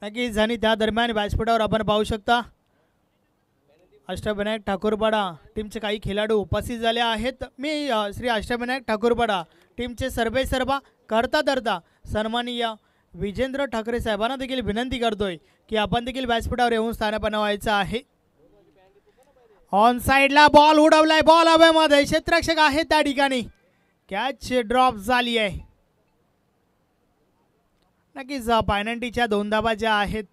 नक्कीच आणि त्या दरम्यान व्यासपीठावर आपण पाहू शकता अष्टविनायक ठाकूरपाडा टीमचे काही खेळाडू उपस्थित झाले आहेत. मी श्री अष्टविनायक ठाकूरपाडा टीमचे सर्वेसर्वा करता धरता सन्माननीय विजेंद्र ठाकरे साहेबांना देखील विनंती करतोय की आपण देखील व्यासपीठावर येऊन स्थानापन्न व्हायचं आहे. ऑन साइडला बॉल उडवलाय, बॉल हवेमध्ये, क्षेत्ररक्षक आहेत त्या ठिकाणी, कॅच ड्रॉप झाली आहे. नक्कीच पायनंटीच्या 2 धावा ज्या आहेत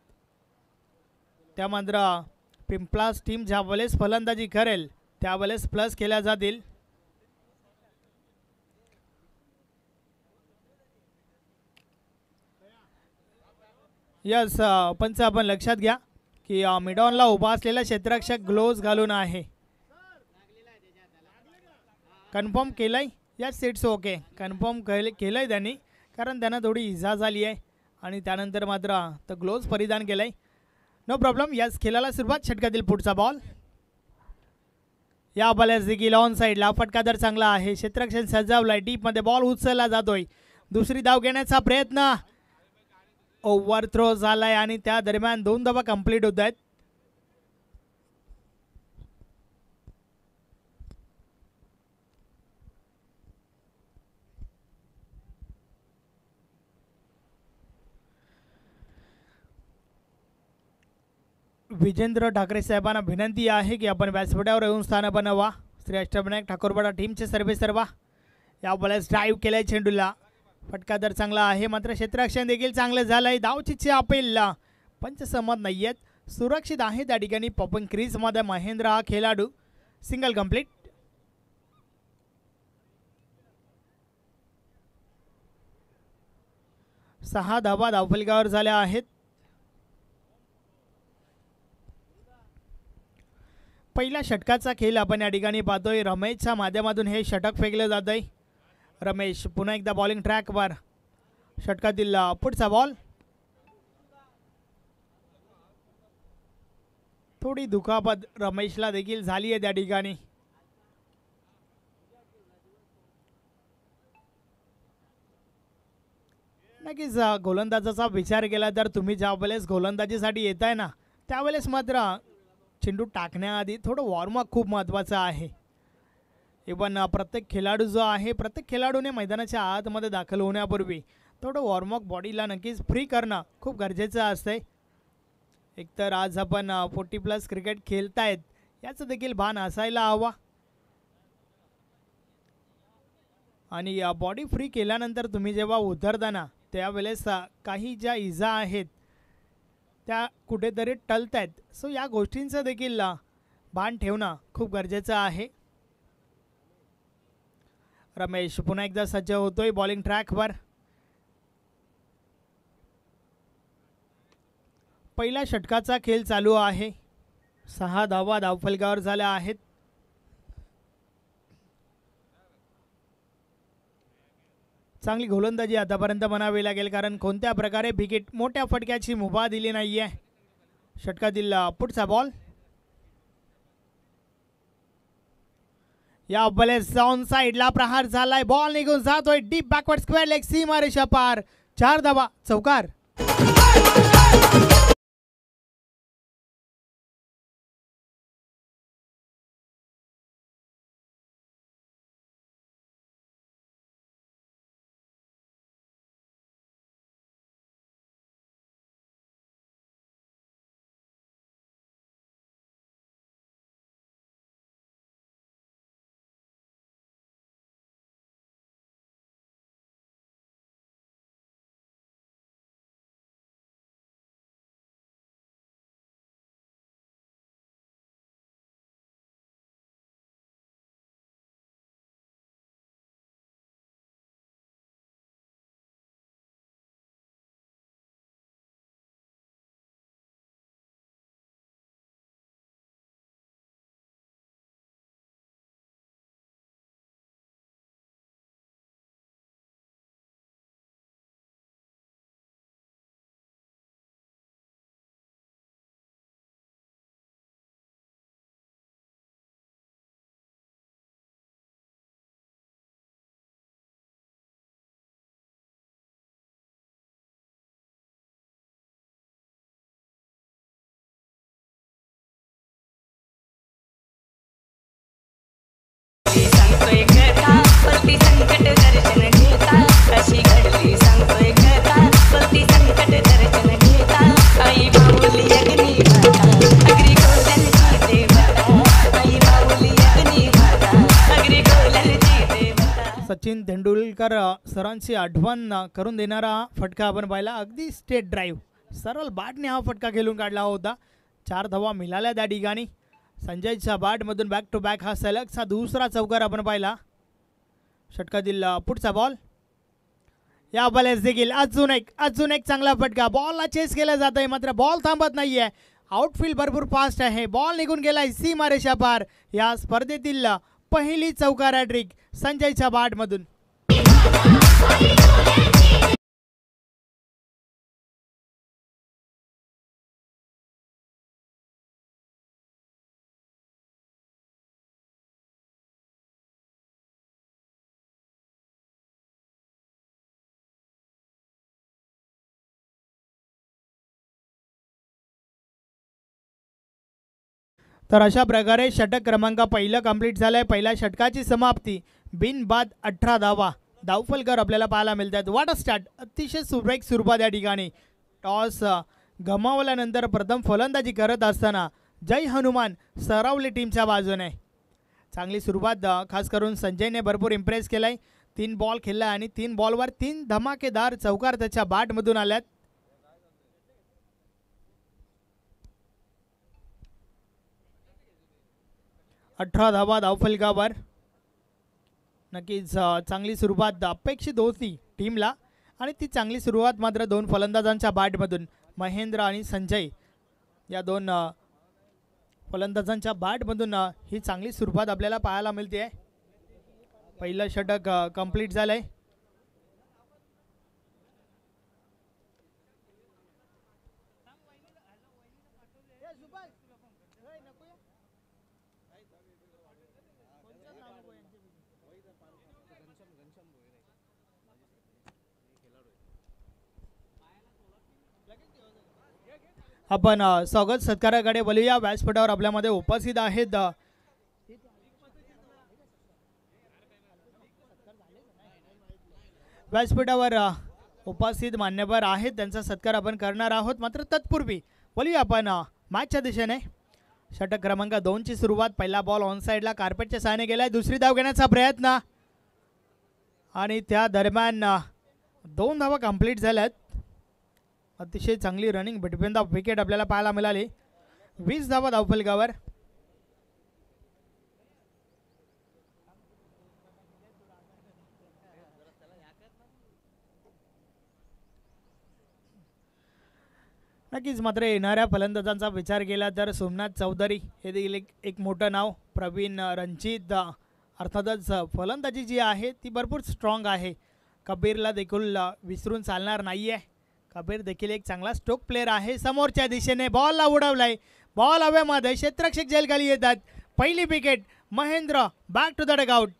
त्या मात्र पिंपलास टीम ज्या वेळेस फलंदाजी करेल त्यावेळेस प्लस केल्या जातील. यस पंच आपण लक्षात घ्या की मिडॉनला उभा असलेला क्षेत्ररक्षक ग्लोव्ज घालून आहे. कन्फर्म केलंय? यस इट्स ओके, कन्फर्म केलंय त्यांनी, कारण त्यांना थोडी इजा झाली आहे आणि त्यानंतर मात्र तर ग्लोव्ज परिधान केलंय. No problem. यस खेळाला सुरुवात. षटकातील पुढचा बॉल या बॉलर्स देखील ऑन साईडला, फटका दर चांगला आहे, क्षेत्ररक्षण सजावलाय, डीपमध्ये बॉल उचलला जातोय, दुसरी धाव घेण्याचा प्रयत्न, ओव्हर थ्रो झालाय आणि त्या दरम्यान 2 धावा कंप्लीट होत आहेत. विजेंद्र ठाकरे साहेबांना विनंती आहे की आपण व्यासपीठावर येऊन स्थानापन्न व्हा. श्री अष्टविनायक ठाकूरपाडा टीमचे सर्वेसर्वा या बॉलर्स ड्राईव्ह केलाय चेंडूला, फटका दर चांगला आहे, मात्र क्षेत्ररक्षण देखील चांगलं झालंय. धावचीचे अपील पंच सहमत नाही आहेत, सुरक्षित आहे त्या ठिकाणी. पॉपिंग क्रीजमध्ये महेंद्र हा खेळाडू, सिंगल कंप्लीट. सहा धावा धावफलकावर झाल्या आहेत. पहिल्या षटकाचा खेळ आपण या ठिकाणी पाहतोय. रमेशच्या माध्यमातून हे षटक फेकलं जात आहे. रमेश पुन्हा एकदा बॉलिंग ट्रॅकवर. षटकातील पुढचा बॉल, थोडी दुखापत रमेशला देखील झाली आहे त्या ठिकाणी. नक्कीच गोलंदाजाचा विचार केला तर तुम्ही ज्या वेळेस गोलंदाजीसाठी येताय ना त्यावेळेस मात्र चेंडू टाकण्याआधी थोडं वॉर्मअप खूप महत्त्वाचं आहे. इवन प्रत्येक खेळाडू जो आहे, प्रत्येक खेळाडूने मैदानाच्या आतमध्ये दाखल होण्यापूर्वी थोडं वॉर्मअप बॉडीला नक्कीच फ्री करणं खूप गरजेचं असते. एकतर आज आपण 40+ क्रिकेट खेळतायत याचं देखील भान असायला हवा. आणि बॉडी फ्री केल्यानंतर तुम्ही जेव्हा उतरताना त्यावेळेस काही ज्या इजा आहेत त्या कुठेतरी टळत आहेत. सो या गोष्टींचं देखील भान ठेवणं खूप गरजेचं आहे. रमेश पुन्हा एकदा सज्ज होतोय बॉलिंग ट्रॅकवर. पहिल्या षटकाचा खेळ चालू आहे. 6 धावा धावफलकावर झाल्या आहेत. चांगली गोलंदाजी आतापर्यंत म्हणावी लागेल, कारण कोणत्या प्रकारे विकेट मोठ्या फटक्याची मुभा दिली नाहीये. षटकातील पुढचा बॉल या बॉलेस ऑन साइडला प्रहार झालाय. बॉल निघून जातोय डीप बॅकवर्ड स्क्वेअर लेग सीमारेषा पार. 4 धावा चौकार. सचिन तेंडुलकर सरांची आठवण करून देणारा फटका आपण पाहिला. अगदी स्टेट ड्राईव्ह सरळ बॅटने हा फटका खेळून काढला होता. 4 धावा मिळाल्या त्या ठिकाणी. संजयच्या बॅटमधून बॅक टू बॅक हा सलगचा दुसरा चौकार आपण पाहिला. षटकातील पुढचा बॉल या बॉलेस देखील अजून एक चांगला फटका. बॉलला चेस केला जात आहे, मात्र बॉल थांबत नाहीये. आउटफील्ड भरपूर फास्ट आहे. बॉल निघून गेलाय सीमारेषा पार. या स्पर्धेतील पहिली चौकार हॅट्रिक संजयच्या बॅटमधून. तर अशा प्रकारे षटक क्रमांक पहिलं कंप्लीट झालंय. पहिल्या षटकाची समाप्ती बिनबाद 18 धावा धावफलकर आपल्याला पाहायला मिळतात. वाट स्टार्ट अतिशय सुरेख सुरुवात या ठिकाणी. टॉस गमावल्यानंतर प्रथम फलंदाजी करत असताना जय हनुमान सरावली टीमच्या बाजूने. चांगली सुरुवात खास करून संजयने भरपूर इम्प्रेस केलाय. 3 बॉल खेळला आणि 3 बॉलवर 3 धमाकेदार चौकार त्याच्या बॅटमधून आल्यात. अठरा धावा धावफलकावर. नक्कीच चांगली सुरुवात अपेक्षित होती टीमला, आणि ती चांगली सुरुवात मात्र 2 फलंदाजांच्या बॅटमधून. महेंद्र आणि संजय या 2 फलंदाजांच्या बॅटमधून ही चांगली सुरुवात आपल्याला पाहायला मिळते. पहिलं षटक कंप्लीट झालंय. आपण स्वागत सत्काराकडे बोलूया. व्यासपीठावर आपल्यामध्ये उपस्थित आहेत व्यासपीठावर उपस्थित मान्यवर आहेत, त्यांचा सत्कार आपण करणार आहोत. मात्र तत्पूर्वी बोलूया आपण मॅचच्या दिशेने. षटक क्रमांक 2 ची सुरुवात. पहिला बॉल ऑन साइडला कार्पेटच्या सहाय्याने गेलाय. दुसरी धाव घेण्याचा प्रयत्न आणि त्या दरम्यान 2 धावा कंप्लीट झाल्यात. अतिशय चांगली रनिंग बिटवीन द विकेट आपल्याला पाहायला मिळाली. 20 धावा धावफलकावर. नक्कीच मात्र येणाऱ्या फलंदाजांचा विचार केला तर सोमनाथ चौधरी हे देखील एक मोठं नाव. प्रवीण रणजित अर्थातच फलंदाजी जी आहे ती भरपूर स्ट्रॉंग आहे. कबीरला देखील विसरून चालणार नाही आहे. कबीर देखील एक चांगला स्ट्रोक प्लेअर आहे. समोरच्या दिशेने बॉलला उडवलाय. बॉल हवेमध्ये क्षेत्ररक्षक जेलखाली येतात. पहिली wicket Mahendra back to the dugout.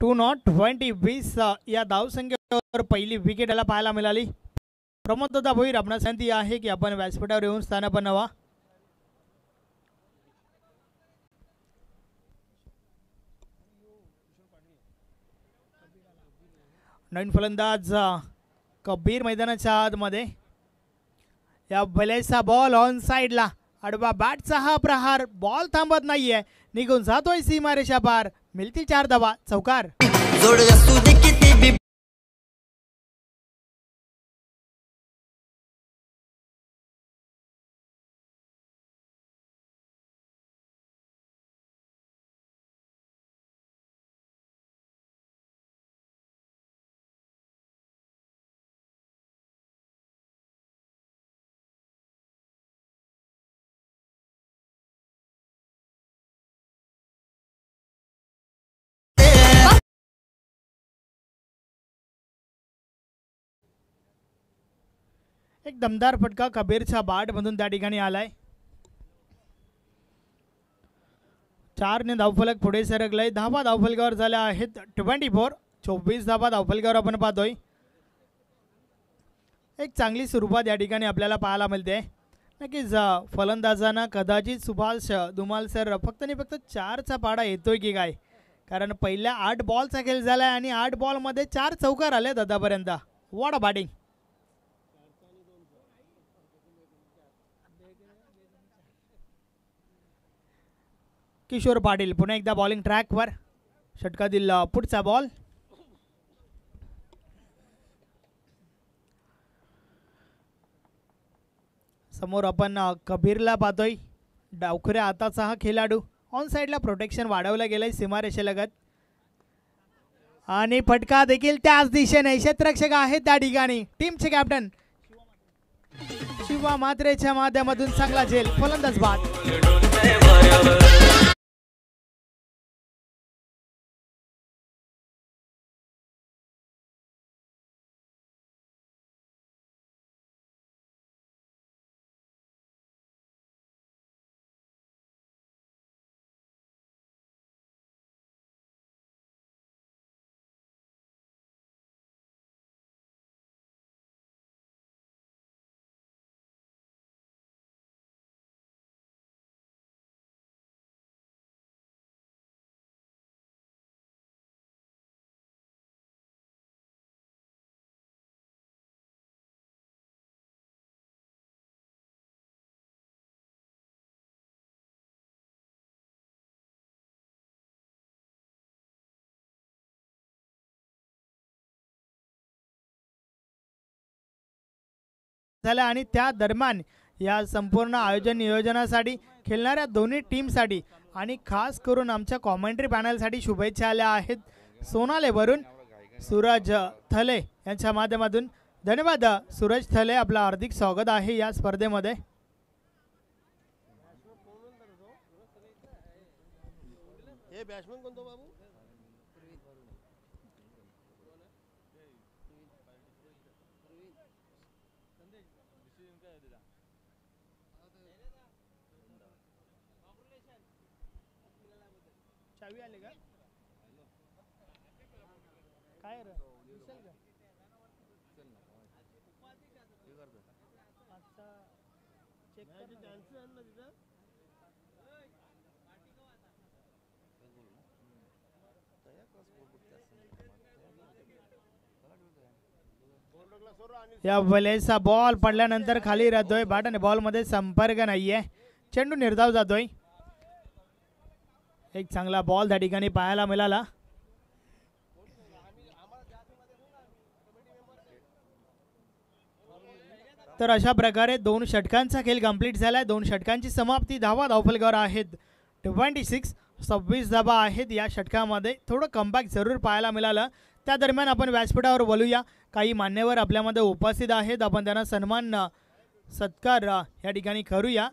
Two not 20 या धावसंख्येवर पहिली विकेट याला पाहायला मिळाली. प्रमोद दादा भोईर आपणास विनंती आहे की आपण व्यासपीठावर येऊन स्थानापन्न व्हा. नवीन फलंदाज कबीर मैदानाच्या आतमध्ये. या भलेचा बॉल ऑन साइडला आडवा बॅटचा हा प्रहार. बॉल थांबत नाहीये. निघून जातोय सीमारेषा पार. मिळतील 4 धावा. चौकार. एक दमदार फटका कबीरच्या बाट मधून त्या ठिकाणी आलाय. 4 ने धावफलक पुढे सरकलाय. धावा धावफलकावर झाल्या आहेत 24. 24 धावा धावफलकावर आपण पाहतोय. एक चांगली सुरुवात या ठिकाणी आपल्याला पाहायला मिळते. नक्कीच फलंदाजांना कदाचित सुभाष धुमाल सर फक्त आणि फक्त 4चा पाडा येतोय की काय, कारण पहिल्या 8 बॉलचा खेळ झालाय आणि 8 बॉलमध्ये 4 चौकार आलेत आतापर्यंत. What a batting. Kishor Patil पुन्हा एकदा बॉलिंग ट्रॅकवर. षटकातील पुढचा बॉल. समोर आपण कबीरला पाहतोय. डावखुऱ्या हाताचा हा खेळाडू. ऑन साइडला प्रोटेक्शन वाढवलं गेलंय सीमारेषेलगत आणि फटका देखील त्याच दिशेने. क्षेत्ररक्षक आहे त्या ठिकाणी. टीमचे कॅप्टन शिवा मात्रेच्या माध्यमातून चांगला झेल. फलंदाज बाद. झाला आणि त्या दरम्यान या संपूर्ण आयोजन नियोजनासाठी खेळणाऱ्या दोन्ही टीमसाठी आणि खास करून आमच्या कॉमेंट्री पॅनलसाठी शुभेच्छा आल्या आहेत. सोनालेवरून सूरज थले यांच्या माध्यमातून. धन्यवाद सूरज थले, आपलं हार्दिक स्वागत आहे या स्पर्धेमध्ये. चावी आली का काय रे दिसेल का अच्छा चेक कर चान्स आहे ना तिथं या वेळेचा बॉल पडल्यानंतर खाली राहतोय बॅट आणि बॉल मध्ये संपर्क नाहीये चेंडू निर्धाव जातोय एक चांगला बॉल त्या ठिकाणी पाहायला मिळाला तर अशा प्रकारे 2 षटकांचा खेळ कंप्लीट झालाय 2 षटकांची समाप्ती धावा धावफलकावर आहेत 26 धावा आहेत या षटकामध्ये थोडं कमबॅक जरूर पाहायला मिळालं त्या दरम्यान आपण व्यासपीठावर बोलूया काही मान्यवर आपल्यामध्ये उपस्थित आहेत आपण त्यांना सन्मान सत्कार या ठिकाणी करूया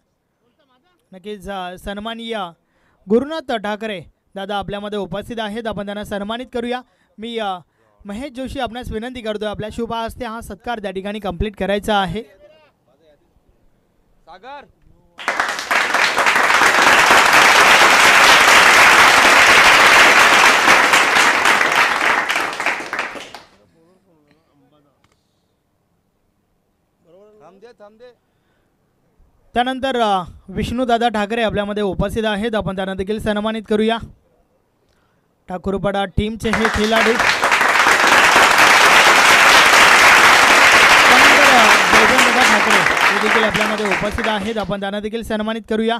नक्कीच सन्माननीय गुरुनाथ ठाकरे दादा आपल्यामध्ये उपस्थित आहेत आपण त्यांना सन्मानित करूया मी महेश जोशी आपणास विनंती करतोय आपल्या शुभ हस्ते हा सत्कार त्या ठिकाणी कंप्लीट करायचा आहे सागर थांब दे त्यानंतर विष्णुदादा ठाकरे आपल्यामध्ये उपस्थित आहेत आपण त्यांना देखील सन्मानित करूया ठाकूरपाडा टीमचे हे खेळाडू जयवंतदादा ठाकरे हे देखील आपल्यामध्ये उपस्थित आहेत आपण त्यांना देखील सन्मानित करूया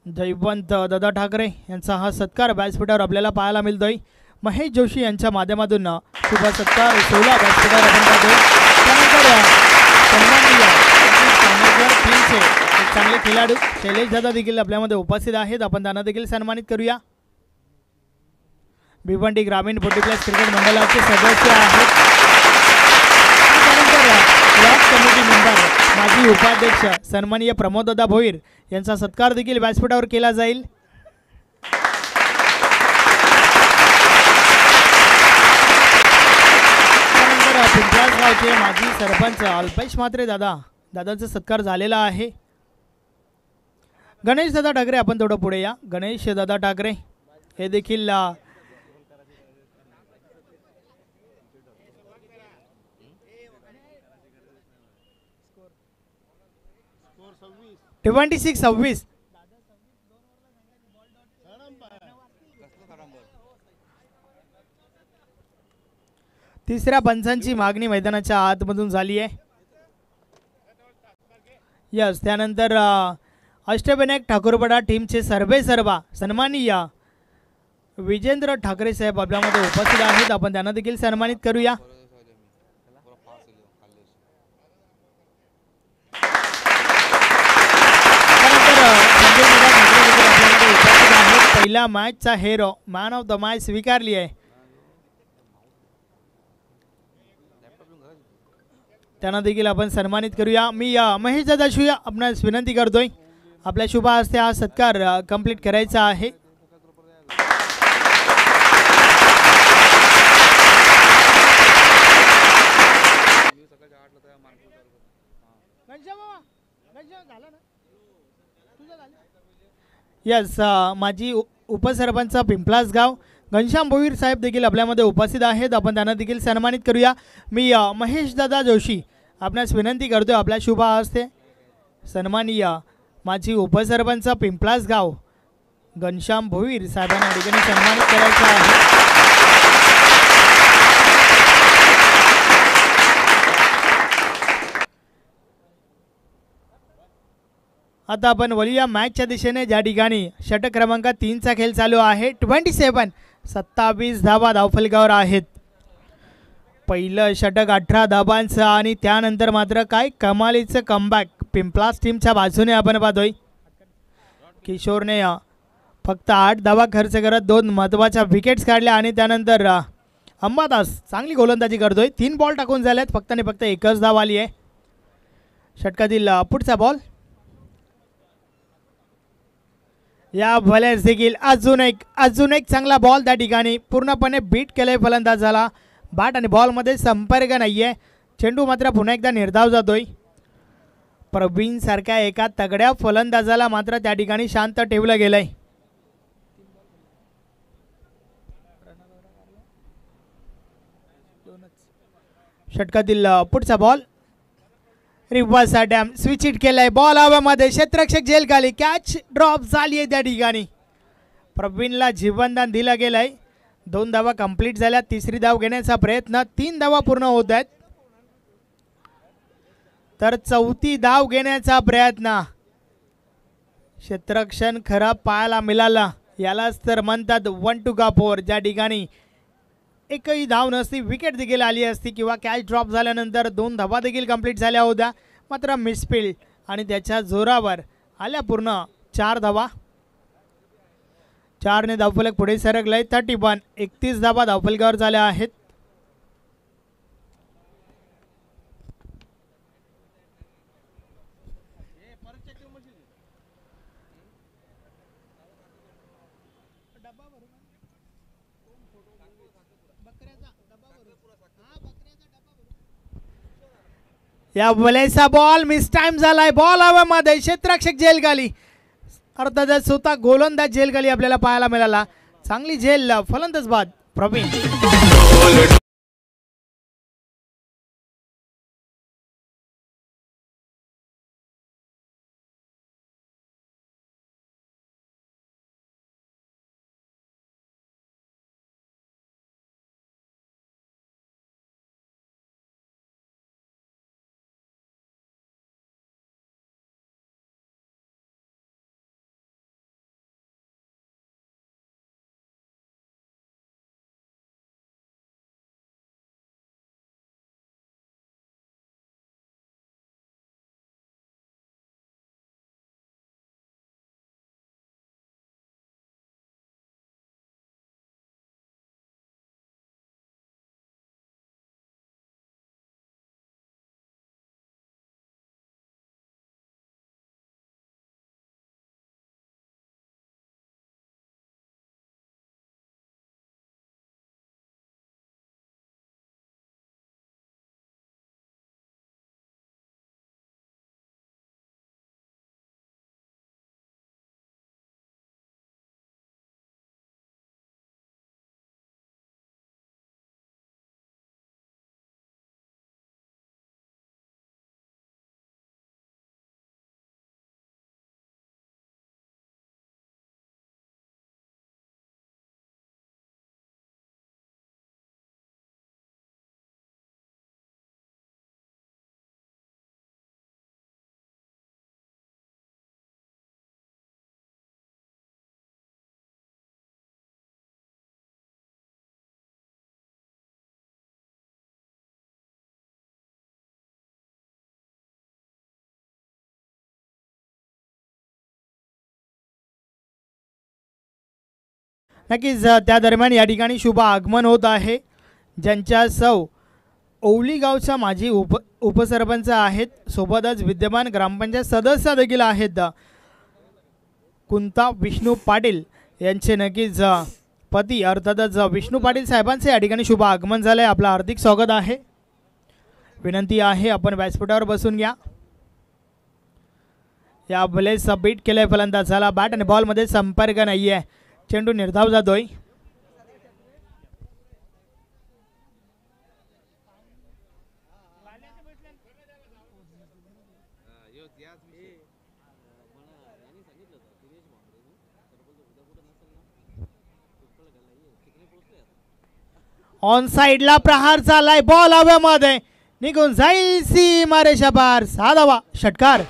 जयवंत दादा ठाकरे यांचा हा सत्कार व्यासपीठावर आपल्याला पाहायला मिळतोय महेश जोशी यांच्या माध्यमातून शुभ सत्कार 16 व्यासपीठावर आपण पाहतोय त्यानंतर सन्माननीय टीमचे एक चांगले खेळाडू शैलेश दादा देखील आपल्यामध्ये उपस्थित आहेत आपण त्यांना देखील सन्मानित करूया भिवंडी ग्रामीण 40+ क्रिकेट मंडळाचे सदस्य आहेत त्यानंतर ब्लॉक कमिटी मेंबर माजी उपाध्यक्ष सन्माननीय प्रमोददादा भोईर यांचा सत्कार देखील व्यासपीठावर केला जाईल त्यानंतर पिंपळास गावचे माजी सरपंच अल्पेश म्हात्रे दादांचा सत्कार झालेला आहे गणेश दादा ठाकरे आपण थोडं पुढे या गणेश दादा ठाकरे हे देखील ट्वेंटी 26 तिसऱ्या पंचांची मागणी मैदानाच्या आतमधून झाली आहे यस त्यानंतर अष्टविनायक ठाकूरपाडा टीमचे सर्वा सन्माननीय विजेंद्र ठाकरे साहेब आपल्यामध्ये उपस्थित आहेत आपण त्यांना देखील सन्मानित करूया पहिल्या मॅचचा hero man of the match स्वीकारली आहे त्यांना देखील आपण सन्मानित करूया मी महेश दादा शिया आपणास विनंती करतोय आपल्या शुभ हस्ते हा सत्कार कंप्लीट करायचा आहे यस माजी उपसरपंच पिंपलास गाव घनश्याम भोईर साहेब देखील आपल्यामध्ये उपस्थित आहेत आपण त्यांना देखील सन्मानित करूया मी महेश दादा जोशी आपणास विनंती करतोय आपल्या शुभ हस्ते सन्माननीय माजी उपसरपंच पिंपलास गाव घनश्याम भोईर साहेबांना ठिकाणी सन्मानित करायचं आहे आता आपण वळूया मॅचच्या दिशेने ज्या ठिकाणी षटक क्रमांक 3चा खेळ चालू आहे 27 धावा धावफलकावर आहेत पहिलं षटक 18 धावांचं आणि त्यानंतर मात्र काय कमालीचं कमबॅक पिंपलास टीमच्या बाजूने आपण पाहतोय किशोरने फक्त 8 धावा खर्च करत 2 महत्त्वाच्या विकेट्स काढल्या आणि त्यानंतर अंबादास चांगली गोलंदाजी करतोय 3 बॉल टाकून झाल्यात फक्त आणि फक्त एकच धाव आली आहे षटकातील पुढचा बॉल या बॉलर्स देखील अजून एक चांगला बॉल त्या ठिकाणी पूर्णपणे बीट केले फलंदाजाला बॅट आणि बॉल मध्ये संपर्क नाहीये चेंडू मात्र पुन्हा एकदा निर्धाव जातोय प्रवीण सारख्या एका तगड्या फलंदाजाला मात्र त्या ठिकाणी शांत ठेवलं गेलंय. षटकातील पुढचा ball reverse dam switch hit केलाय. बॉल हवेमध्ये क्षेत्ररक्षक झेल खाली. कॅच ड्रॉप झाली आहे त्या ठिकाणी. प्रवीणला जीवनदान दिलं गेलंय. 2 धावा कंप्लीट झाल्या. तिसरी धाव घेण्याचा प्रयत्न. 3 धावा पूर्ण होत आहेत. तर 4थी धाव घेण्याचा प्रयत्न. क्षेत्ररक्षण खरं पाहायला मिळाला. यालाच तर म्हणतात 1 to का 4. ज्या ठिकाणी एकही धाव नसती, विकेट देखील आली असती किंवा कॅच ड्रॉप झाल्यानंतर 2 धावा देखील कंप्लीट झाल्या होत्या. मात्र मिसफिल्ड आणि त्याच्या जोरावर आल्या पूर्ण 4 धावा. 4ने धावफलक पुढे सरकलाय. 31. 31 धावा धावफलकावर झाल्या आहेत. या बोलेचा बॉल मिस टाइम झालाय. बॉल हवेमध्ये क्षेत्ररक्षक झेल खाली. अर्थातच स्वतः गोलंदाज झेल खाली आपल्याला पाहायला मिळाला. चांगली झेल फलंदाज बाद प्रवीण. नक्कीच त्या दरम्यान या ठिकाणी शुभ आगमन होत आहे. ज्यांच्या सौ ओवली गावच्या माजी उपसरपंच आहेत. सोबतच विद्यमान ग्रामपंचायत सदस्य देखील आहेत. कुंता विष्णू पाटील यांचे नक्कीच पती अर्थातच विष्णू पाटील साहेबांचे या ठिकाणी शुभ आगमन झाले. आपलं हार्दिक स्वागत आहे. विनंती आहे आपण व्यासपीठावर बसून घ्या. या बलेस बीट केलंय फलंदाजाला. बॅट आणि बॉलमध्ये संपर्क नाहीये. चेंडू निर्धाव जातोय. ऑन साइडला प्रहार झालाय. बॉल हवेमध्ये निघून जाईल सीमारेषा पार. 6 धावा. षटकार.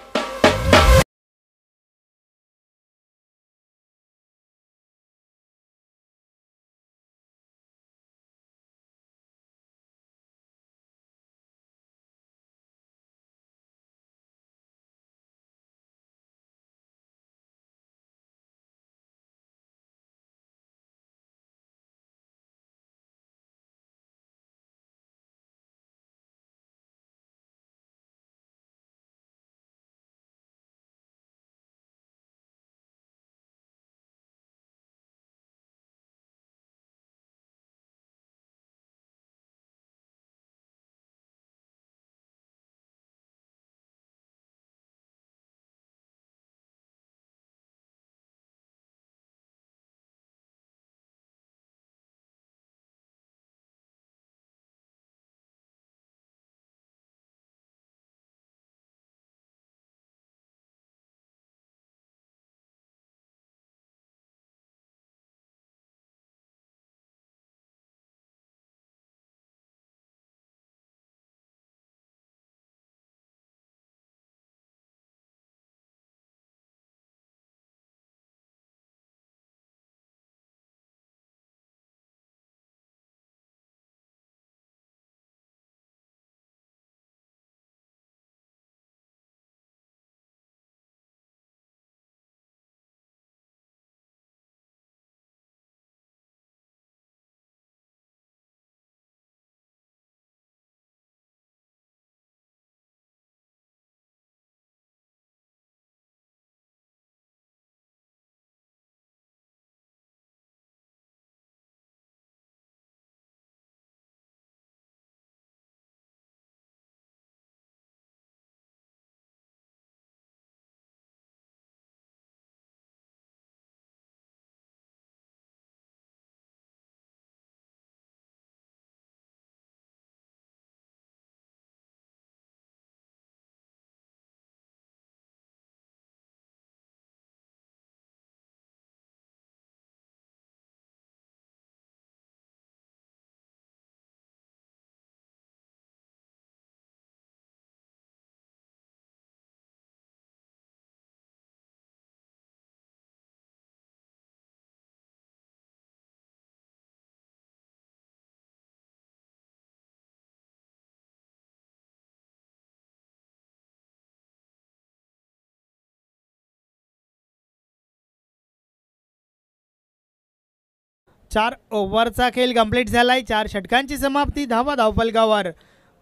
4 ओव्हरचा खेळ कंप्लीट झालाय. 4 षटकांची समाप्ती. धावा धावफलकावर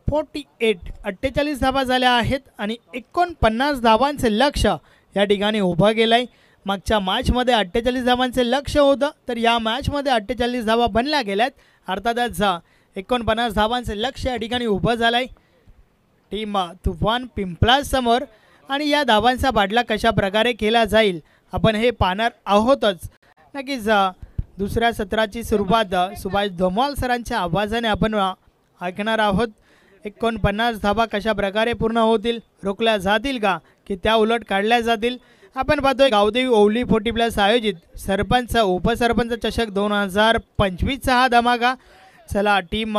48 धावा झाल्या आहेत आणि 49 धावांचे लक्ष या ठिकाणी उभं केलंय. मागच्या मॅचमध्ये 48 धावांचे लक्ष होतं, तर या मॅचमध्ये 48 धावा बनल्या गेल्यात. अर्थातच 49 धावांचे लक्ष या ठिकाणी उभं झालंय टीम तुफान पिंपळा समोर. आणि या धावांचा बाटला कशा प्रकारे केला जाईल आपण हे पाहणार आहोतच. नक्कीच दुसऱ्या सत्राची सुरुवात सुभाष धोमाल सरांच्या आवाजाने आपण ऐकणार आहोत. 49 धावा कशा प्रकारे पूर्ण होतील, रोखल्या जातील का की त्या उलट काढल्या जातील. आपण पाहतोय गावदेवी ओवली 40+ आयोजित सरपंच उपसरपंच चषक 2025चा हा धमाका. चला टीम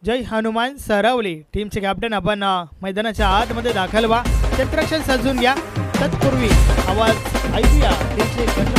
जय हनुमान सरवली टीमचे कॅप्टन आपण मैदानाच्या आतमध्ये दाखल व्हा. क्षेत्ररक्षण सजून घ्या. तत्पूर्वी आवाज ऐकूया टीमचे गणराज.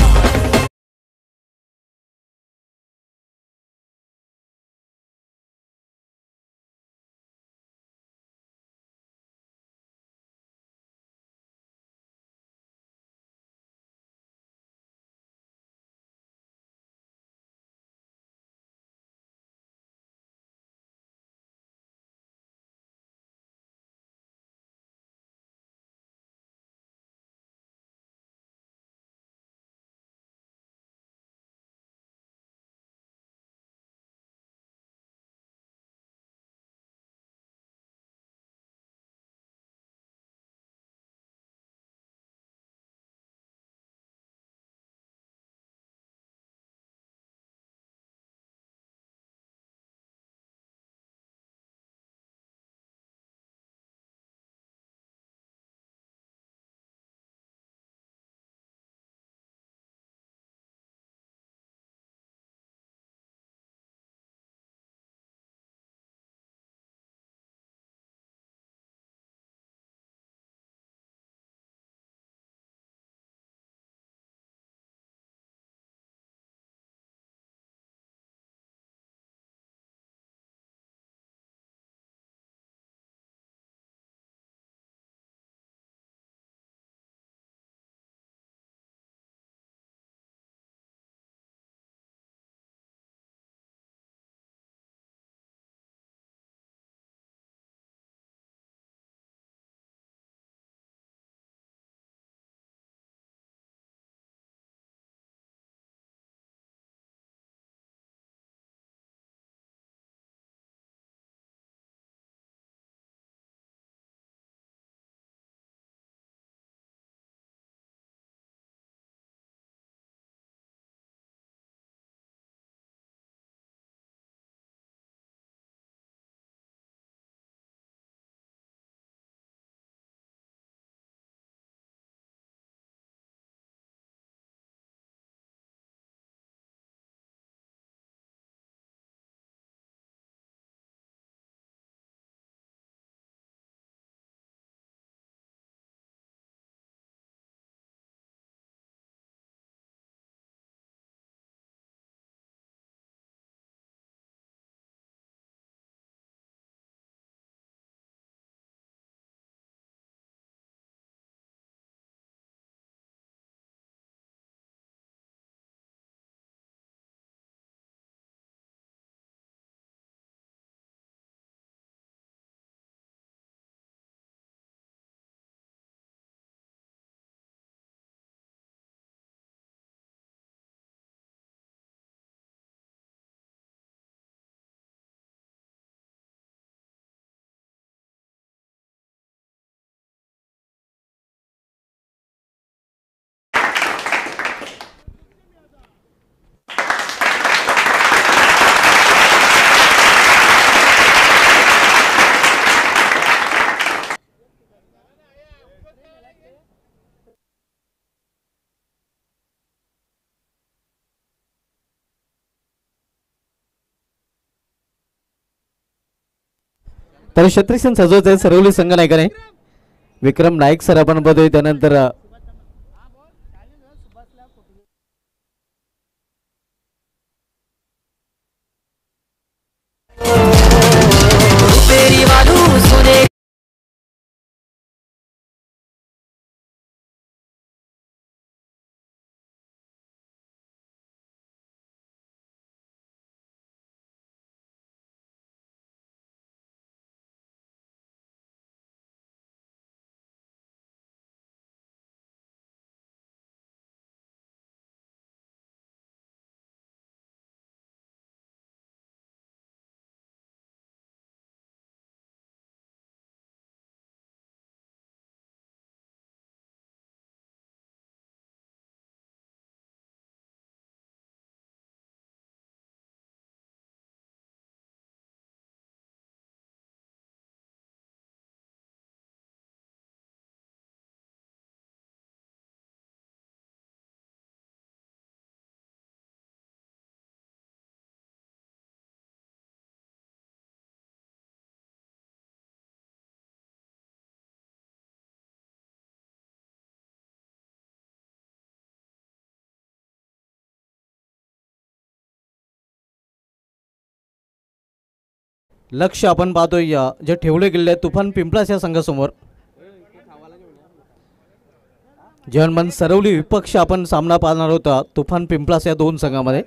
तर क्षेत्ररक्षण सजवत आहे सरवली संघ नायकाने. विक्रम नाईक सर आपण बघतोय. त्यानंतर लक्ष आपण पाहतोय जे ठेवले गेले तुफान पिंपळास या संघासमोर. जर्मन सरवली विपक्ष आपण सामना पाहणार होता तुफान पिंपळास या दोन संघामध्ये.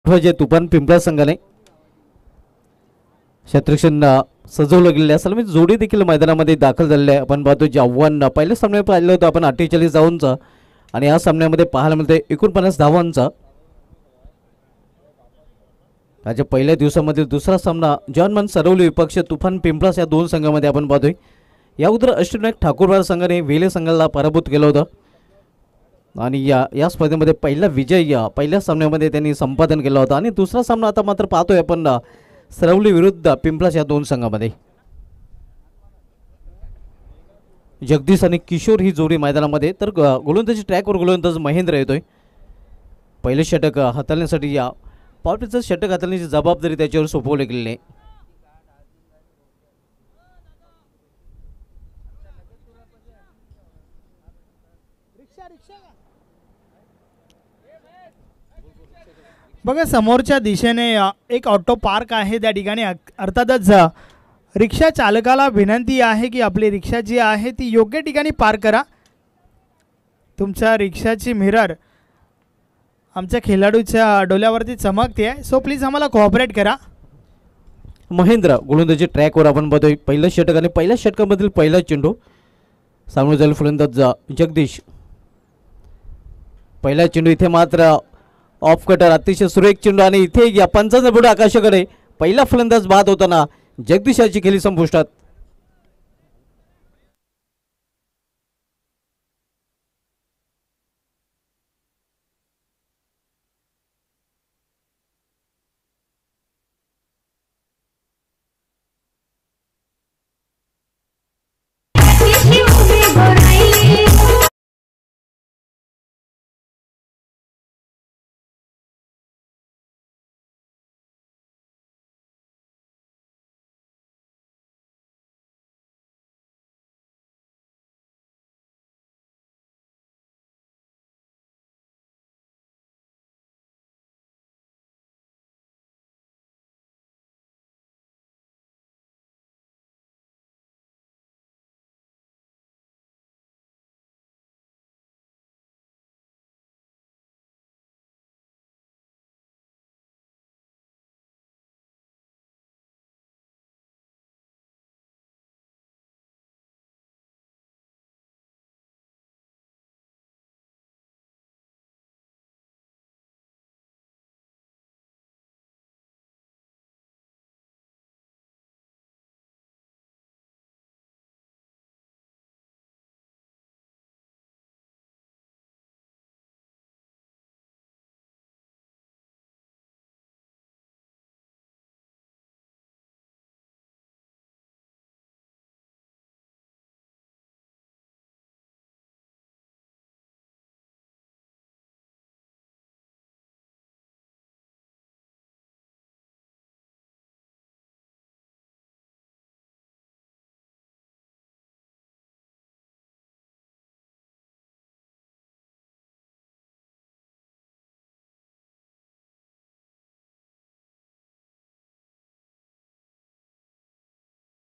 जे तुफान पिंपळा संघाने शत्रुघ्न सजवलं गेले असेल म्हणजे जोडी देखील मैदानामध्ये दाखल झालेले आहे. आपण पाहतो जे आव्हान पहिल्या सामन्यात पाहिलं होतं आपण 48 धावांचं आणि या सामन्यामध्ये पाहायला मिळते 49 धावांचा. त्याच्या पहिल्या दिवसामध्ये दुसरा सामना जर्मन सरवली विपक्ष तुफान पिंपळास या दोन संघामध्ये आपण पाहतोय. या अगोदर अष्टविनायक ठाकूरवार संघाने वेले संघाला पराभूत केलं होतं आणि या स्पर्धेमध्ये पहिला विजय या पहिल्या सामन्यामध्ये त्यांनी संपादन केला होता. आणि दुसरा सामना आता मात्र पाहतोय आपण सरवली विरुद्ध पिंपळास या दोन संघामध्ये. जगदीश आणि किशोर ही जोडी मैदानामध्ये. तर गोलंदाजी ट्रॅकवर गोलंदाज महेंद्र येतोय. पहिले षटक हाताळण्यासाठी या पॉवरप्लेचं षटक हाताळण्याची जबाबदारी त्याच्यावर सोपवली गेली आहे. बघा समोरच्या दिशेने एक ऑटो पार्क आहे त्या ठिकाणी. अर्थातच रिक्षा चालकाला विनंती आहे की आपली रिक्षा जी आहे ती योग्य ठिकाणी पार्क करा. तुमच्या रिक्षाची मिरर आमच्या खेळाडूच्या डोल्यावरती चमकते आहे, सो प्लीज आम्हाला कोऑपरेट करा. महेंद्र गोलंदाजी ट्रॅकवर आपण बघतोय. पहिलं षटक आणि पहिल्या षटकामधील पहिला चेंडू सामोर जाईल फलंदाज जगदीश. पहिला चेंडू इथे मात्र ऑफ कटर अतिशय सुरेख चेंडू आणि इथे या पंचांचा पुढे आकाशाकडे पहिला फलंदाज बाद होताना जगदीशाची खेळी संपुष्टात.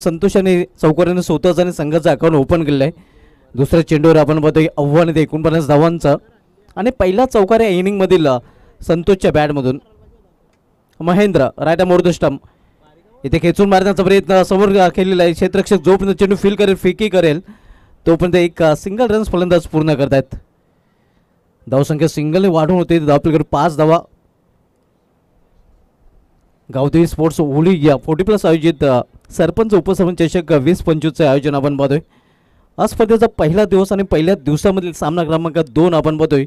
संतोषाने चौकाराने स्वतःच आणि संघाचं अकाउंट ओपन केलं आहे. दुसऱ्या चेंडूवर आपण बघतोय आव्हान येते 49 धावांचं आणि पहिला चौकार या इनिंगमधील संतोषच्या बॅटमधून. Mahendra right more the stump इथे खेचून मारण्याचा प्रयत्न समोर केलेला आहे. क्षेत्ररक्षक जोपर्यंत चेंडू फील करेल फेकी करेल तोपर्यंत एक सिंगल रन्स फलंदाज पूर्ण करतायत. धावसंख्या सिंगलने वाढून होते. धावपलीकडे 5 धावा. गावदेवी स्पोर्ट्स ओली या 40+ आयोजित सरपंच उपसरपंच चषक 20-25 आयोजन आपण पाहतोय. आज स्पर्धेचा पहिला दिवस आणि पहिल्या दिवसामधील सामना क्रमांक 2 आपण पाहतोय.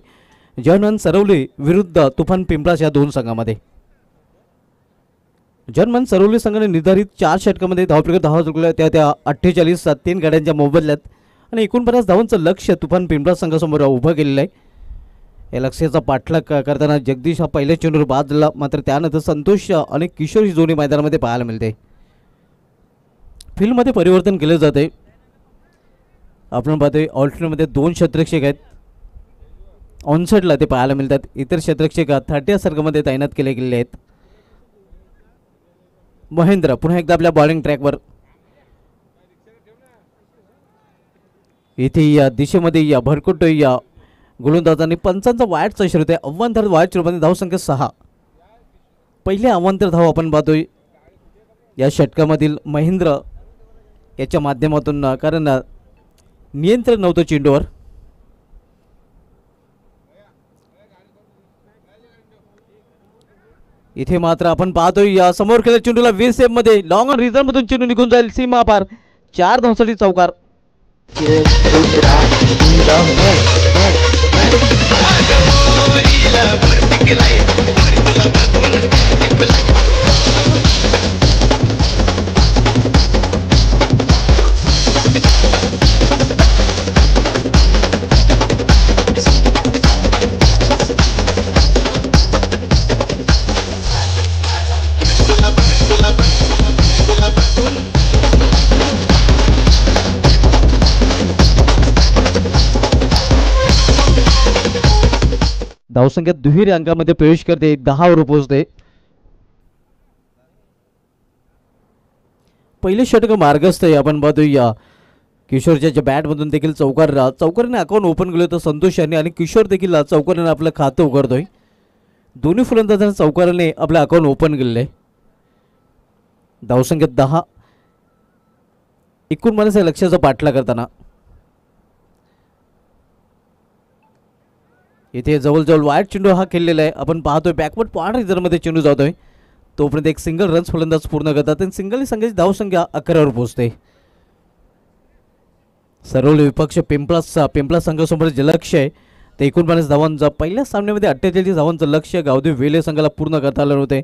जर्मन सरवली विरुद्ध तुफान पिंपळास या दोन संघामध्ये. जर्मन सरवली संघाने निर्धारित 4 षटकामध्ये धावपलीकडे 10 चुकल्या त्या 48 3 गाड्यांच्या मोबदल्यात आणि 49 धावांचं लक्ष्य तुफान पिंपळा संघासमोर उभं केलेलं आहे. या लक्ष्याचा पाठलाग करताना जगदीश हा पहिल्या चेंडूवर बाद झाला, मात्र त्यानंतर संतोष आणि किशोर ही जोडी मैदानामध्ये पाहायला मिळते. फील्डमध्ये परिवर्तन केलं जाते. आपण पाहतोय ऑल्टरनेटमध्ये 2 क्षेत्ररक्षक आहेत, ऑनसाईडला ते पाहायला मिळतात. इतर क्षेत्ररक्षक 30 सर्कलमध्ये तैनात केले गेलेले आहेत. महेंद्र पुन्हा एकदा आपल्या बॉलिंग ट्रॅकवर. इथे या दिशेमध्ये या भरकुट या गोलंदाजांनी पंचांचा वाईटचा इशारा होते. अव्वांतर वाईट चुरूमध्ये धावसंख्या 6. पहिले अव्वांतर धाव आपण पाहतोय या षटकामधील महेंद्र याच्या माध्यमातून, कारण नियंत्रण नव्हतं चेंडूवर. इथे मात्र आपण पाहतोय या समोर केलेल्या चेंडूला VSF मध्ये लॉंग ऑन रिझल्ट मधून चेंडू निघून जाईल सीमा पार. 4 धावांसाठी चौकार. धावसंख्या दुहेरी अंकामध्ये प्रवेश करते, 10 वर पोहोचते. पहिले षटक मार्गस्थ आहे. आपण पाहतोय या किशोरच्या बॅटमधून देखील चौकाराने अकाउंट ओपन केलं होतं संतोष यांनी, आणि किशोर देखील चौकाराने आपलं खातं उघडतोय. दोन्ही फलंदाजांनी चौकाराने आपलं अकाउंट ओपन केलेलं आहे. धावसंख्या 10. 49 लक्ष्याचा पाठला करताना इथे जवळजवळ वाईट चेंडू हा खेळलेला आहे. आपण पाहतोय बॅकवर्ड पॉइंट रिझर्वमध्ये चेंडू जातोय. तोपर्यंत एक सिंगल रन्स फलंदाज पूर्ण करतात आणि सिंगल संघाची धावसंख्या 11 वर पोहोचते. सर्व विपक्ष पिंपळा संघासमोर जे लक्ष्य आहे ते 49 धावांचं. पहिल्या सामन्यामध्ये 48 धावांचं लक्ष्य गावदेव वेले संघाला पूर्ण करता आलं होते,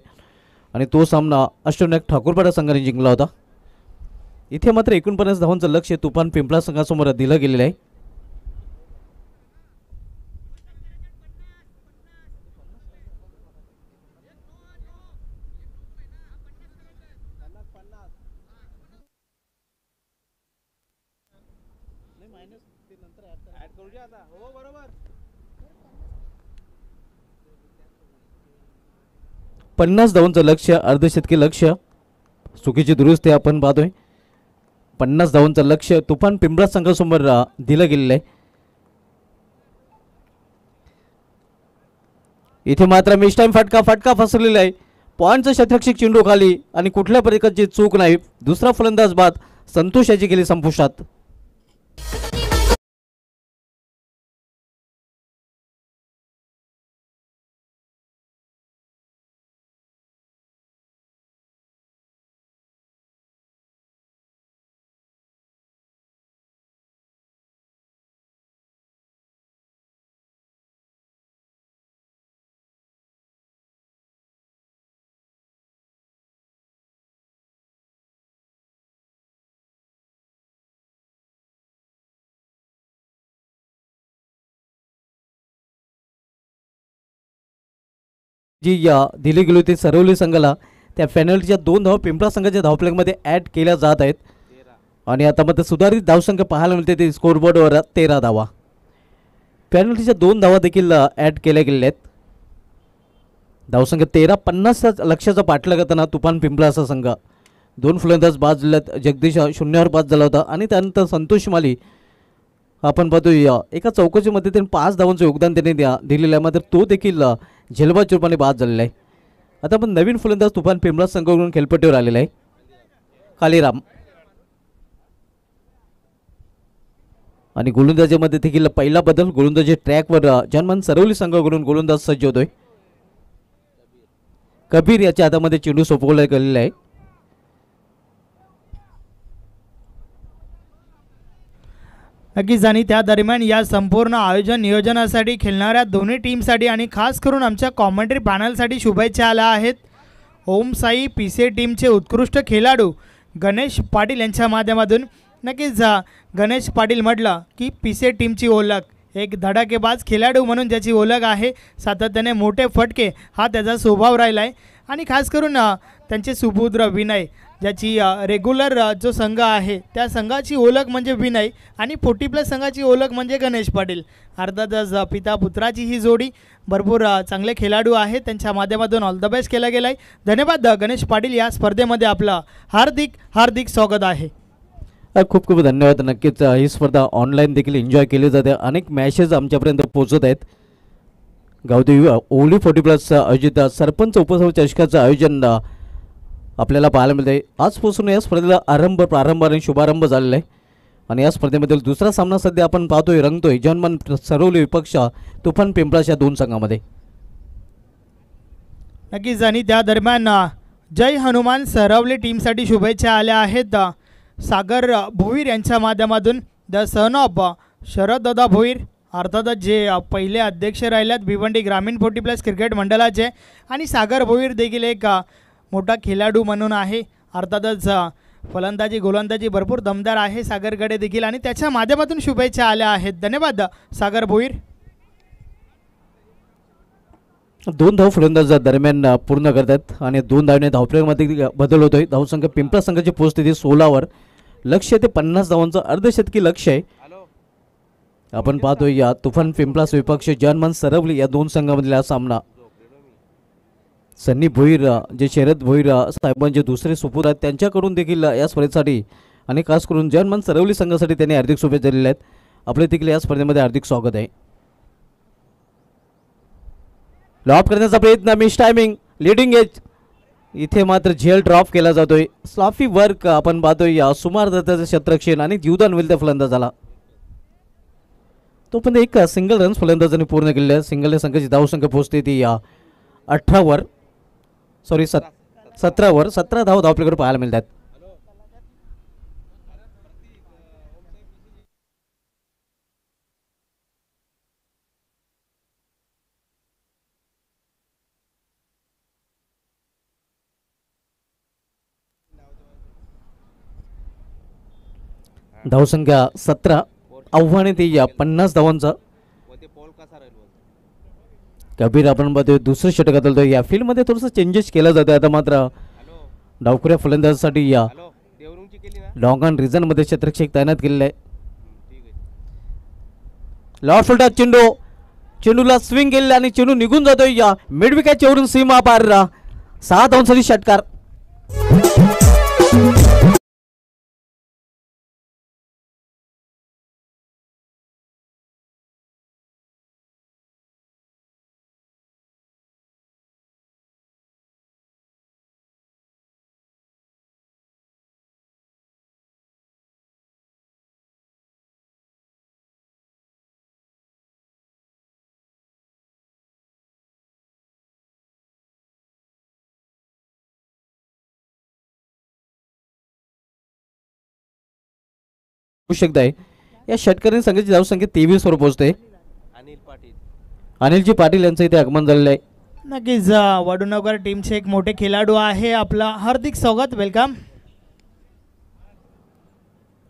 आणि तो सामना अष्टविनायक ठाकूरपाडा संघाने जिंकला होता. इथे मात्र 49 धावांचं लक्ष्य तुफान पिंपळा संघासमोर दिलं गेलेलं आहे. ऍड करूया आता. हो बरोबर. 50 धावांचं लक्ष्य, अर्धशतकी लक्ष्य. चुकीची दुरुस्ती आपण पाहतोय. 50 धावांचं लक्ष्य तुफान पिंपळा संघासमोर दिलं गेलेलं आहे. इथे मात्र मिस टाइम फटका फसलेला आहे. पॉईंटचं क्षेत्ररक्षक चेंडू खाली आणि कुठल्या प्रकारची चूक नाही. दुसरा फलंदाज बाद संतोष याची गेली संपुष्टात. जी दिली गेली होती सरवली संघाला, त्या पेनल्टीच्या 2 धावा पिंपळा संघाच्या धावप्लेमध्ये ॲड केल्या जात आहेत. आणि आता मात्र सुधारित धावसंख्या पाहायला मिळते ते स्कोरबोर्डवर 13 धावा. पेनल्टीच्या 2 धावा देखील ॲड केल्या गेलेल्या आहेत. धावसंख्या 13. 50 लक्ष्याचा पाठलाग करताना तुफान पिंपळा असा संघ. 2 फलंदाज बाद झाल्यात. जगदीश 0 वर बाद झाला होता, आणि त्यानंतर संतोष माली आपण पाहतोय एका चौकशीमध्ये त्यांनी 5 धावांचं योगदान त्यांनी दिलेलं आहे, मात्र तो देखील झेलबाद रूपाने बाद झालेला आहे. आता आपण नवीन फलंदाज तुफान पिंपळा संघाकडून खेळपट्टीवर आलेला आहे कालीराम. आणि गोलंदाजीमध्ये देखील पहिला बदल. गोलंदाजी ट्रॅकवर जनमान सरवली संघाकडून गोलंदाज सज्ज होतोय. कबीर याच्या हातामध्ये चेंडू सोपवला गेलेला आहे. नक्कीच. आणि त्या दरम्यान या संपूर्ण आयोजन नियोजनासाठी खेळणाऱ्या दोन्ही टीमसाठी आणि खास करून आमच्या कॉमेंट्री पॅनलसाठी शुभेच्छा आल्या आहेत. ओम साई PCA टीमचे उत्कृष्ट खेळाडू गणेश पाटील यांच्या माध्यमातून. नक्कीच गणेश पाटील म्हटलं की पिसे टीमची ओळख एक धडाकेबाज खेळाडू म्हणून ज्याची ओळख आहे. सातत्याने मोठे फटके हा त्याचा स्वभाव राहिला आहे आणि खास करून त्यांचे सुपुत्र विनय ज्याची रेग्युलर जो संघ आहे त्या संघाची ओळख म्हणजे विनय आणि 40+ संघाची ओळख म्हणजे गणेश पाटील. अर्थातच पिता पुत्राची ही जोडी भरपूर चांगले खेळाडू आहेत. त्यांच्या माध्यमातून ऑल द बेस्ट केलं गेलं आहे. धन्यवाद गणेश पाटील. या स्पर्धेमध्ये आपलं हार्दिक हार्दिक स्वागत आहे. खूप खूप धन्यवाद. नक्कीच ही स्पर्धा ऑनलाईन देखील एन्जॉय केली जाते. अनेक मॅचेस आमच्यापर्यंत पोहोचत आहेत. गावदेवी ओली 40+ आयोजित सरपंच उपसरपंच चषकाचं आयोजन आपल्याला पाहायला मिळते. आजपासून या स्पर्धेला प्रारंभ आणि शुभारंभ झालेला आहे आणि या स्पर्धेमधील दुसरा सामना सध्या आपण पाहतोय रंगतोय जनमन सरवली विपक्ष तुफान पिंपळाच्या दोन संघामध्ये. नक्कीच आणि त्या दरम्यान जय हनुमान सरवली टीमसाठी शुभेच्छा आल्या आहेत. सागर भोईर यांच्या माध्यमातून the son of Sharaddada Bhoir अर्थातच जे पहिले अध्यक्ष राहिल्यात भिवंडी ग्रामीण 40+ क्रिकेट मंडळाचे आणि सागर भोईर देखील एक मोठा खेळाडू म्हणून आहे. अर्थातच फलंदाजी गोलंदाजी भरपूर दमदार आहे सागरकडे देखील आणि त्याच्या माध्यमातून शुभेच्छा आल्या आहेत. धन्यवाद सागर भोईर. 2 धाव फलंदाज दरम्यान पूर्ण करतात आणि 2 धावने धावफलकामध्ये बदल होतोय. धावसंख्या पिंपळा संघाची पोहोचते 16वर. लक्ष्य ते 50 धावांचं अर्धशतकी लक्ष्य आहे. आपण पाहतोय या तुफान पिंपळा विपक्ष जनमन सरवली या 2 संघामधला सामना. सन्नी भोईर जे शरद भोईर साहेबांचे दुसरे सुपुत्र आहेत त्यांच्याकडून देखील या स्पर्धेसाठी आणि खास करून जनमन सरवली संघासाठी त्यांनी हार्दिक शुभेच्छा दिलेल्या आहेत. आपले देखील या स्पर्धेमध्ये हार्दिक स्वागत आहे. लॉप करण्याचा प्रयत्न मिस टायमिंग लीडिंग एज इथे मात्र झेल ड्रॉप केला जातोय. स्लॉफी वर्क आपण पाहतोय या सुमार दत्ताचं क्षेत्ररक्षण आणि जीवदान होईल त्या फलंदाजाला. तो पण एक सिंगल रन्स फलंदाजाने पूर्ण केलेले आहे. सिंगल संघाची धावसंख्या पोहोचते ती या 18वर 17वर 17 धाव आपल्याकडे पाहायला मिळतात. धावसंख्या 17 आव्हाने ते या 50 धावांचा. कबीर आपण बघतोय दुसरं षटक बदलतोय. या फील्डमध्ये थोडंसं चेंजेस केलं जातं. आता मात्र डावखुऱ्या फलंदाजासाठी या लॉंग ऑन रिझनमध्ये क्षेत्ररक्षक तैनात केलेलं आहे. लॉर्ड फुलटा चेंडूला स्विंग केलेला आणि चेंडू निघून जातोय या मिड विकेटच्या वरून सीमा पार 6 धावांसाठी षटकार. शकता आहे या षटकारीने संघाची धावसंख्या 23 वर पोहोचते. अनिलजी पाटील यांचं इथे आगमन झालेलं आहे. नक्कीच वडूनगर टीमचे एक मोठे खेळाडू आहे. आपला हार्दिक स्वागत वेलकम.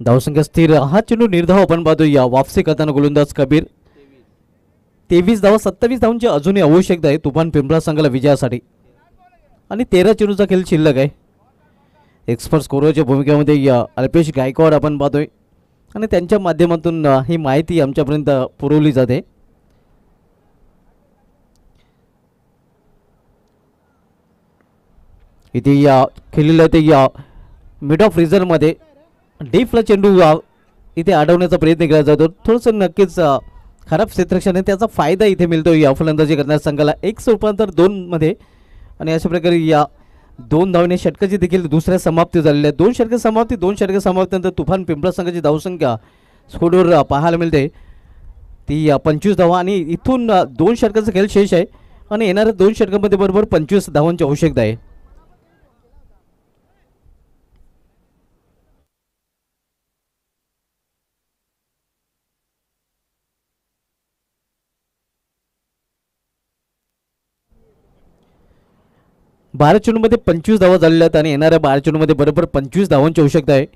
धावसंख्या स्थिर. हा चेंडू निर्धाव आपण पाहतो या वापसी करताना गोलंदाज कबीर. 23 धावा 27 धावांची अजूनही आवश्यकता आहे तुफान पिंपळा संघाला विजयासाठी आणि 13 चेंडूचा खेळ शिल्लक आहे. एक्सपर्ट स्कोरच्या भूमिकेमध्ये या अल्पेश गायकवाड आपण पाहतोय आणि त्यांच्या माध्यमातून ही माहिती आमच्यापर्यंत पुरवली जाते. इथे या खेळलेलं ते या मिड ऑफ रिझर्वमध्ये डीपला चेंडू इथे अडवण्याचा प्रयत्न केला जातो. थोडंसं नक्कीच खराब क्षेत्ररक्षण आहे त्याचा फायदा इथे मिळतो या फलंदाजी करणाऱ्या संघाला. 1 रूपांतर 2 मध्ये आणि अशा प्रकारे या 2 धावने षटकाची देखील दुसऱ्या समाप्ती झालेली आहे. 2 षटके समाप्ती 2 षटके समाप्तीनंतर तुफान पिंपळा संघाची धावसंख्या स्कोरवर पाहायला मिळते ती 25 धावा आणि इथून 2 षटकाचा खेळ शेष आहे आणि येणाऱ्या 2 षटकामध्ये बरोबर 25 धावांची आवश्यकता आहे. बारा चेंडूमध्ये 25 धावा झालेल्या आहेत आणि येणाऱ्या 12 चेंडूमध्ये बरोबर 25 धावांची आवश्यकता आहे.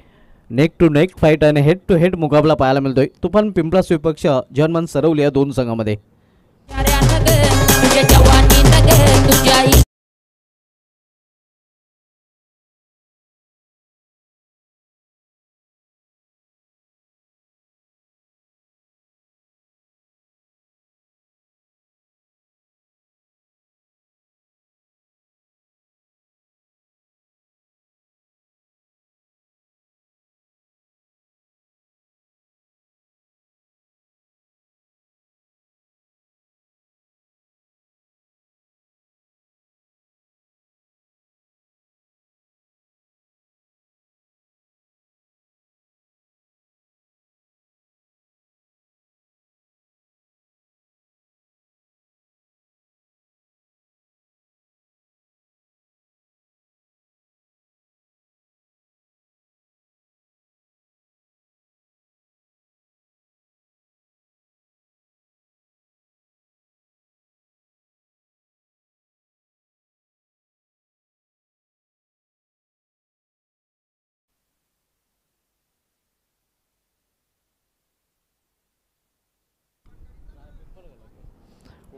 नेक टू नेक फाईट आणि हेड टू हेड मुकाबला पाहायला मिळतोय तुफान पिंपळास विपक्ष जनमन सरवली या दोन संघामध्ये. तुझ्या जवानीत ग तुझ्या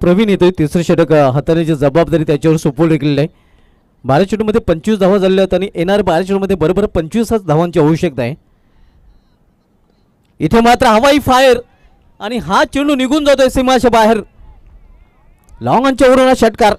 प्रवीण येतोय तिसरं षटक हाताळण्याची जबाबदारी त्याच्यावर सोपवली गेलेली आहे. 12 चेंडूमध्ये 25 धावा झाल्या आहेत आणि येणाऱ्या 12 चेंडूमध्ये बरोबर 25 धावांची आवश्यकता आहे. इथे मात्र हवाई फायर आणि हा चेंडू निघून जातोय सीमाच्या बाहेर. लॉंग अंच्या वरून हा षटकार.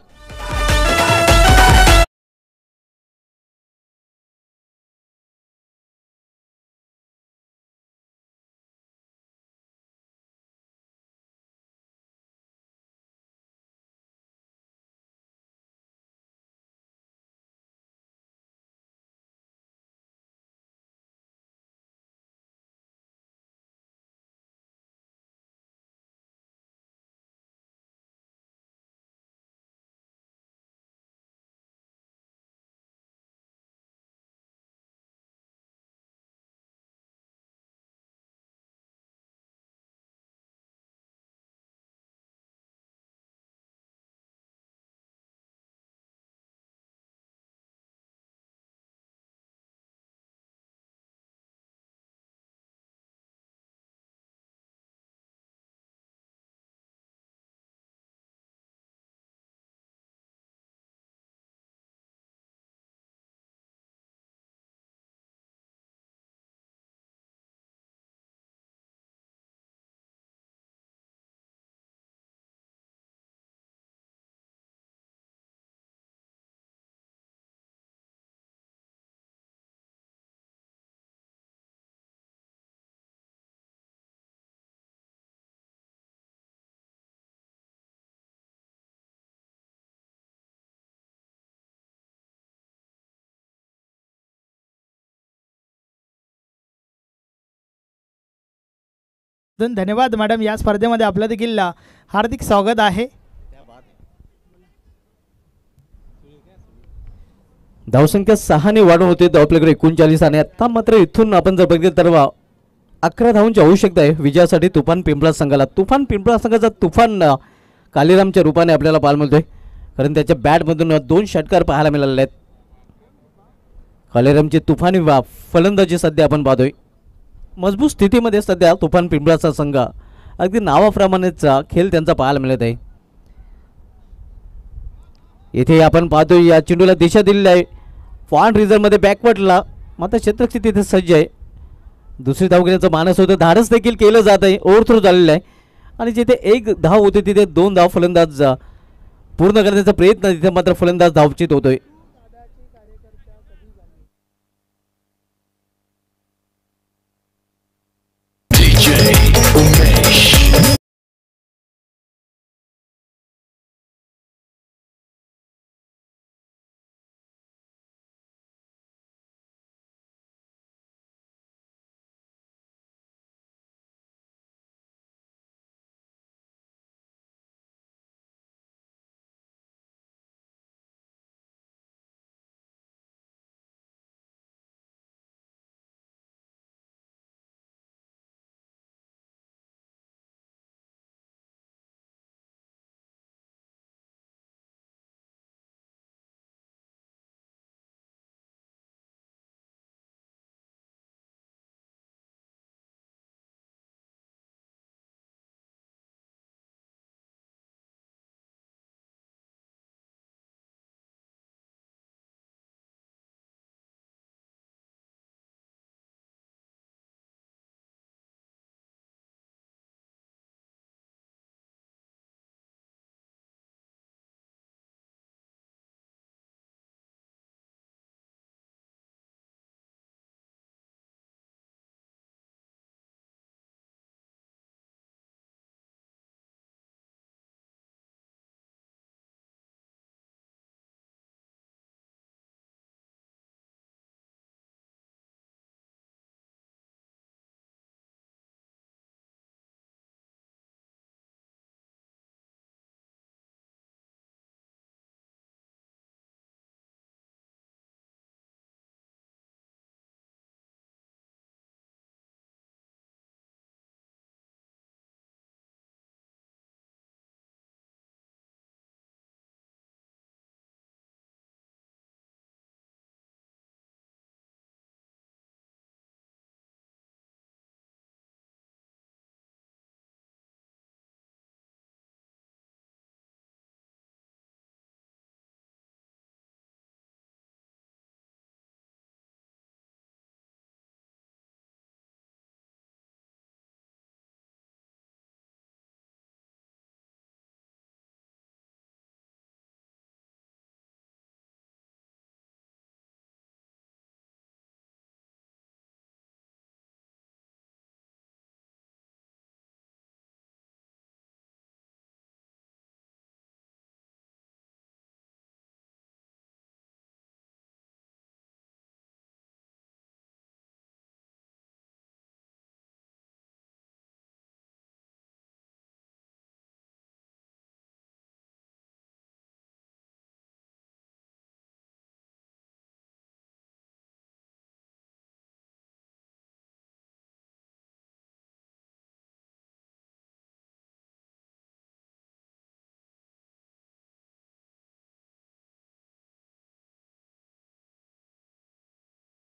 धन्यवाद मॅडम. या स्पर्धेमध्ये आपलं देखील हार्दिक स्वागत आहे. धावसंख्या 6 ने वाढून होते आपल्याकडे 39 आणि आता मात्र इथून आपण जर बघितलं तर 11 धावांची आवश्यकता आहे विजयासाठी तुफान पिंपळा संघाला. तुफान पिंपळा संघाचा तुफान कालीरामच्या रूपाने आपल्याला पाहायला मिळतोय कारण त्याच्या बॅटमधून 2 षटकार पाहायला मिळाले आहेत. कालीरामची तुफानी फलंदाजी सध्या आपण पाहतोय. मजबूत स्थितीमध्ये सध्या तुफान पिंपळाचा संघ अगदी नावाप्रमाणेच खेळ त्यांचा पाहायला मिळत आहे. इथे आपण पाहतोय या चेंडूला दिशा दिलेली आहे पॉइंट रिझर्वमध्ये बॅकवर्डला. मात्र क्षेत्ररक्षक तिथे सज्ज आहे. दुसरी धाव घेण्याचं मानस होतं. धाडस देखील केलं जात आहे. ओव्हरथ्रो झालेलं आहे आणि जिथे 1 धाव होते तिथे 2 धाव फलंदाज पूर्ण करण्याचा प्रयत्न तिथे मात्र फलंदाज धावचित होतोय.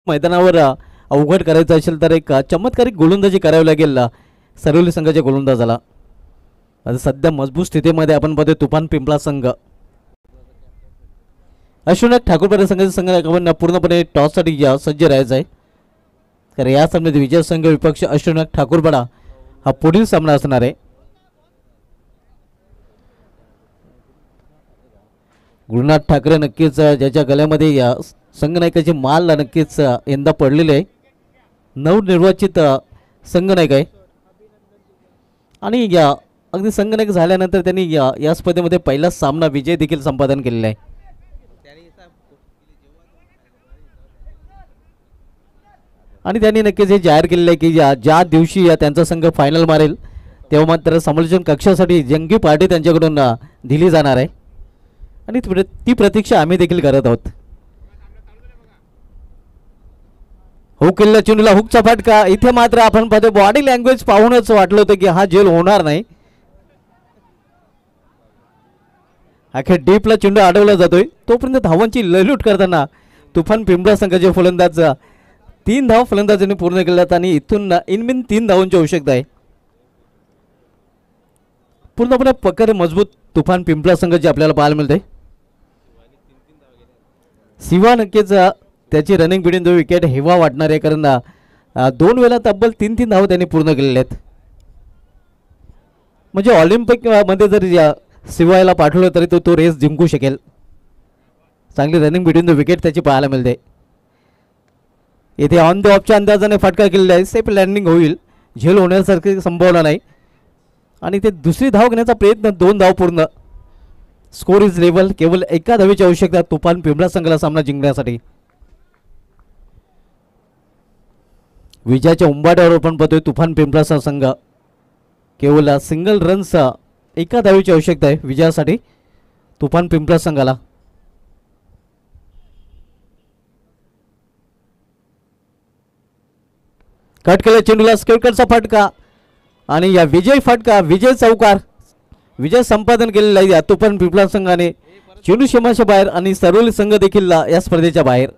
मैदानावर अवघड करायचं असेल तर एक चमत्कारिक गोलंदाजी करावी लागेल सरोली संघाच्या गोलंदाजाला. आता सध्या मजबूत स्थितीमध्ये आपण पाहतोय तुफान पिंपळा संघ. अश्विनाथ ठाकूरपणे संघाच्या संघाला पूर्णपणे टॉससाठी सज्ज राहायचं आहे, तर या सामन्यात विजय संघ विपक्ष अश्विनाथ ठाकूरपडा हा पुढील सामना असणार आहे. गुरुनाथ ठाकरे नक्कीच ज्याच्या गळ्यामध्ये या संघनायकाची माल नक्कीच यंदा पडलेली आहे. नवनिर्वाचित संघनायक आहे आणि या अगदी संघनायक झाल्यानंतर त्यांनी या स्पर्धेमध्ये पहिला सामना विजय देखील संपादन केलेला आहे. आणि त्यांनी नक्कीच हे जाहीर केलेलं आहे की ज्या दिवशी त्यांचा संघ फायनल मारेल तेव्हा मात्र समालोचन कक्षासाठी जंगी पार्टी त्यांच्याकडून दिली जाणार आहे आणि ती प्रतीक्षा आम्ही देखील करत आहोत. हुक केलेला चेंडूला हुकचा फटका. इथे मात्र आपण पाहतो बॉडी लँग्वेज पाहूनच वाटलं होतं की हा झेल होणार नाही. अखेर डीपला चेंडू अडवला जातोय, तोपर्यंत धावांची लयलूट करताना तुफान पिंपळा संघाचे फलंदाज 3 धाव फलंदाजांनी पूर्ण केल्यात आणि इथून इनमिन 3 धावांची आवश्यकता आहे. पूर्णपणे पकड मजबूत तुफान पिंपळा संघाची आपल्याला पाहायला मिळते. शिवा नक्कीच त्याची रनिंग बिडिंग 2 विकेट हेवा वाटणार आहे, कारण 2 वेळा तब्बल 3 धाव त्यांनी पूर्ण केलेले आहेत. म्हणजे ऑलिम्पिक मध्ये जर शिवायला पाठवलं तरी तो रेस जिंकू शकेल. चांगली रनिंग बिटवीन द विकेट त्याची पाहायला मिळते. येथे ऑन द ऑफच्या अंदाजाने फटका केलेला आहे, सेफ लँडिंग होईल, झेल होण्यासारखी संभावना नाही आणि ते दुसरी धाव घेण्याचा प्रयत्न, 2 धाव पूर्ण. Score is level. केवळ एका धावेची आवश्यकता तुफान पिंपळा संघाला सामना जिंकण्यासाठी. विजयाच्या उंबाट्यावर आपण पाहतोय तुफान पिंपळाचा संघ. केवळ सिंगल रन्स, एका धावेची आवश्यकता आहे विजयासाठी तुफान पिंपळा संघाला. कट केल्या चेंडूला स्केटचा फटका आणि या विजय चौकार, विजय संपादन केलेला आहे या तुफान पिंपळा संघाने. चेंडू सीमाच्या बाहेर आणि सरोली संघ देखील या स्पर्धेच्या बाहेर.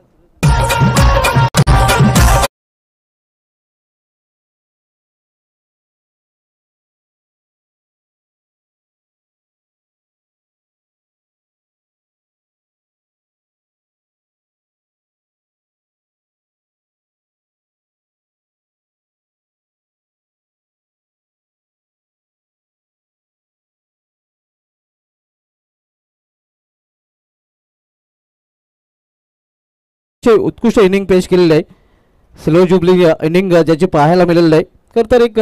उत्कृष्ट इनिंग पेश केलेलं आहे. स्लो जुबली इनिंग ज्याची पाहायला मिळालेलं आहे. तर एक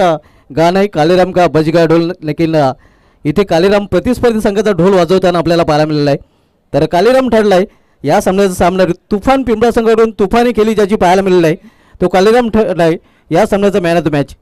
गाणं आहे कालेराम का बजगा ढोल, लेकिन इथे कालेराम प्रतिस्पर्धी संघाचा ढोल वाजवताना आपल्याला पाहायला मिळालेला आहे. तर कालेराम ठरला आहे या सामना तुफान पिंपळा संघाकडून तुफानी केली ज्याची पाहायला मिळालेलं आहे, तो कालेराम ठरला आहे या सामन्याचा मॅन ऑफ द मॅच.